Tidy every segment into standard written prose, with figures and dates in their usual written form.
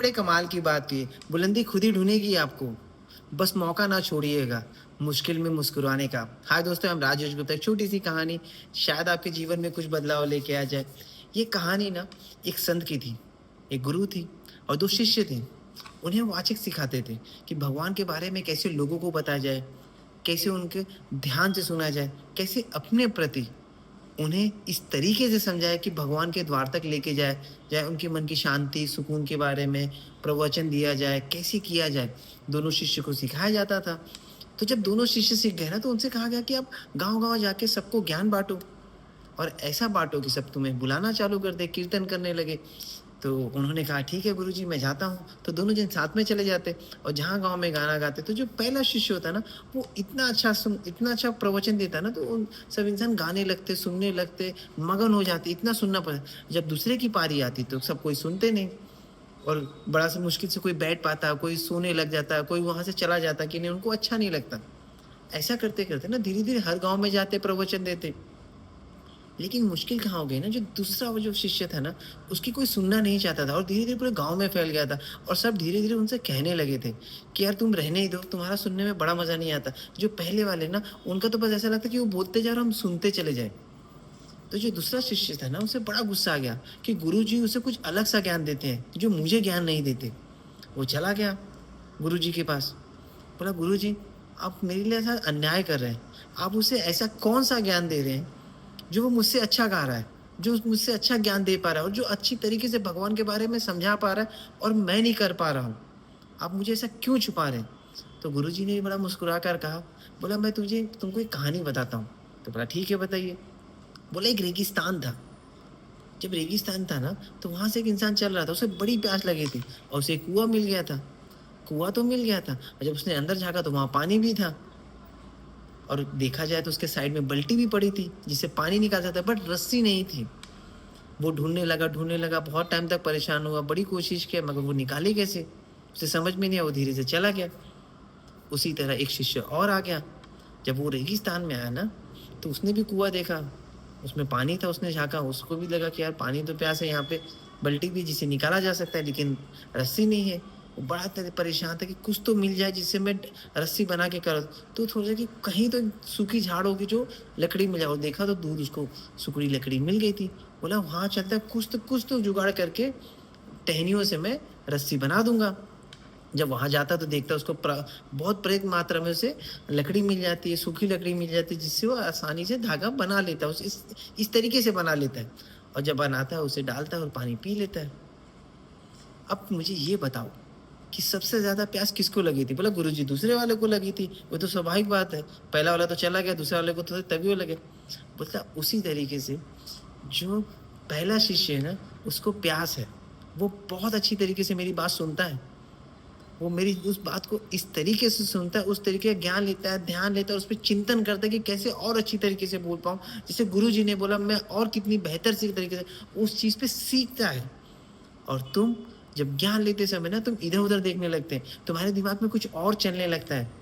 बड़े कमाल की बात की। बुलंदी खुद ही ढूँढेगी आपको, बस मौका ना छोड़िएगा, मुश्किल में मुस्कुराने का। हाय दोस्तों, I'm राजेश गुप्ता। एक छोटी-सी कहानी शायद आपके जीवन में कुछ बदलाव लेके आ जाए। ये कहानी ना एक संत की थी, एक गुरु थी और 2 शिष्य थे। उन्हें वाचिक सिखाते थे कि भगवान के बारे में कैसे लोगों को बताया जाए, कैसे उनके ध्यान से सुना जाए, कैसे अपने प्रति उन्हें इस तरीके से समझाया कि भगवान के द्वार तक लेके जाए, चाहे उनके मन की शांति, सुकून के बारे में प्रवचन दिया जाए, कैसे किया जाए, दोनों शिष्य को सिखाया जाता था। तो जब दोनों शिष्य सीख गए ना, तो उनसे कहा गया कि आप गाँव-गाँव जाके सबको ज्ञान बाँटो और ऐसा बाँटो कि सब तुम्हें बुलाना चालू कर दें, कीर्तन करने लगे। तो उन्होंने कहा, "ठीक है गुरुजी, मैं जाता हूँ।" तो दोनों जन साथ में चले जाते और जहाँ गाँव में गाना गाते, तो जो पहला शिष्य होता है ना, वो इतना अच्छा प्रवचन देता है ना, तो उन सब इंसान गाने लगते, सुनने लगते, मगन हो जाते, इतना सुनना पड़ा। जब दूसरे की पारी आती, तो सब कोई सुनते नहीं और बड़ा सा मुश्किल से कोई बैठ पाता, कोई सोने लग जाता, कोई वहाँ से चला जाता कि नहीं, उनको अच्छा नहीं लगता। ऐसा करते-करते ना धीरे-धीरे हर गाँव में जाते, प्रवचन देते। लेकिन मुश्किल कहाँ हो गई ना, जो दूसरा वो जो शिष्य था ना, उसकी कोई सुनना नहीं चाहता था और धीरे-धीरे पूरे गाँव में फैल गया था और सब धीरे-धीरे उनसे कहने लगे थे कि यार तुम रहने ही दो, तुम्हारा सुनने में बड़ा मज़ा नहीं आता। जो पहले वाले ना, उनका तो बस ऐसा लगता है कि वो बोलते जाएँ और हम सुनते चले जाएँ। तो जो दूसरा शिष्य था ना, उसे बड़ा गुस्सा आ गया कि गुरुजी उसे कुछ अलग सा ज्ञान देते हैं, जो मुझे ज्ञान नहीं देते। वो चला गया गुरुजी के पास, बोला, "गुरुजी, आप मेरे लिए ऐसा अन्याय कर रहे हैं। आप उसे ऐसा कौन-सा ज्ञान दे रहे हैं जो वो मुझसे अच्छा गा रहा है, जो मुझसे अच्छा ज्ञान दे पा रहा है और जो अच्छी तरीके से भगवान के बारे में समझा पा रहा है और मैं नहीं कर पा रहा हूँ। आप मुझे ऐसा क्यों छुपा रहे हैं?" तो गुरुजी ने बड़ा मुस्कुरा कर कहा, बोला, "मैं तुमको एक कहानी बताता हूँ।" तो बोला, "ठीक है, बताइए।" बोला, "एक रेगिस्तान था। जब रेगिस्तान था ना, तो वहाँ से एक इंसान चल रहा था, उसे बड़ी प्यास लगी थी और उसे एक कुआँ मिल गया था। कुआँ तो मिल गया था और जब उसने अंदर झाँका तो वहाँ पानी भी था। और देखा जाए तो उसके साइड में बाल्टी भी पड़ी थी, जिससे पानी निकालता था, बट रस्सी नहीं थी। वो ढूँढने लगा, बहुत टाइम तक परेशान हुआ, बड़ी कोशिश किया, मगर वो निकाले कैसे? उसे समझ में नहीं आया, वो धीरे से चला गया। उसी तरह एक शिष्य और आ गया। जब वो रेगिस्तान में आया ना, तो उसने भी कुआँ देखा, उसमें पानी था, उसने झाँका, उसको भी लगा कि यार पानी तो प्यास है यहाँ पे, बाल्टी भी जिसे निकाला जा सकता है, लेकिन रस्सी नहीं है। वो बड़ा परेशान था कि कुछ तो मिल जाए जिससे मैं रस्सी बना के कर, तो सोचा कि कहीं तो सूखी झाड़ होगी जो लकड़ी मिल जाए, और देखा तो दूर उसको सूखी लकड़ी मिल गई थी। बोला, वहाँ चलता है, कुछ तो जुगाड़ करके टहनियों से मैं रस्सी बना दूँगा। जब वहाँ जाता तो देखता उसको बहुत पर्याप्त मात्रा में उसे लकड़ी मिल जाती है, सूखी लकड़ी मिल जाती है, जिससे वो आसानी से धागा बना लेता है। इस तरीके से बना लेता है और जब बनाता है उसे डालता है और पानी पी लेता है। अब मुझे ये बताओ कि सबसे ज़्यादा प्यास किसको लगी थी? बोला, गुरुजी, दूसरे वाले को लगी थी, वो तो स्वाभाविक बात है। पहला वाला तो चला गया, दूसरे वाले को तो तभी वो लगे। बोलता, उसी तरीके से जो पहला शिष्य है ना, उसको प्यास है, वो बहुत अच्छी तरीके से मेरी बात सुनता है। वो मेरी उस बात को इस तरीके से सुनता है, उस तरीके का ज्ञान लेता है, ध्यान लेता है, उस पे चिंतन करता है कि कैसे और अच्छी तरीके से बोल पाऊँ। जैसे गुरुजी ने बोला, मैं और कितनी बेहतर सी तरीके से उस चीज़ पे सीखता है। और तुम जब ज्ञान लेते समय ना, तुम इधर-उधर देखने लगते हैं, तुम्हारे दिमाग में कुछ और चलने लगता है।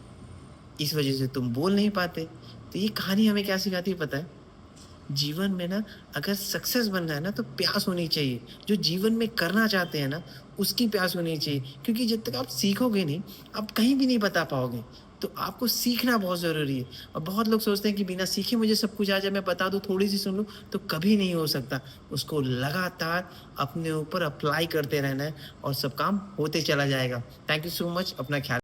इस वजह से तुम बोल नहीं पाते। तो ये कहानी हमें क्या सिखाती है पता है? जीवन में ना, अगर सक्सेस बनना है ना, तो प्यास होनी चाहिए। जो जीवन में करना चाहते हैं ना, उसकी प्यास होनी चाहिए। क्योंकि जब तक आप सीखोगे नहीं, आप कहीं भी नहीं बता पाओगे। तो आपको सीखना बहुत ज़रूरी है। और बहुत लोग सोचते हैं कि बिना सीखे मुझे सब कुछ आ जाए, मैं बता दूँ, थोड़ी-सी सुन लूँ, तो कभी नहीं हो सकता। उसको लगातार अपने ऊपर अप्लाई करते रहना है और सब काम होते चला जाएगा। Thank you so much. अपना ख्याल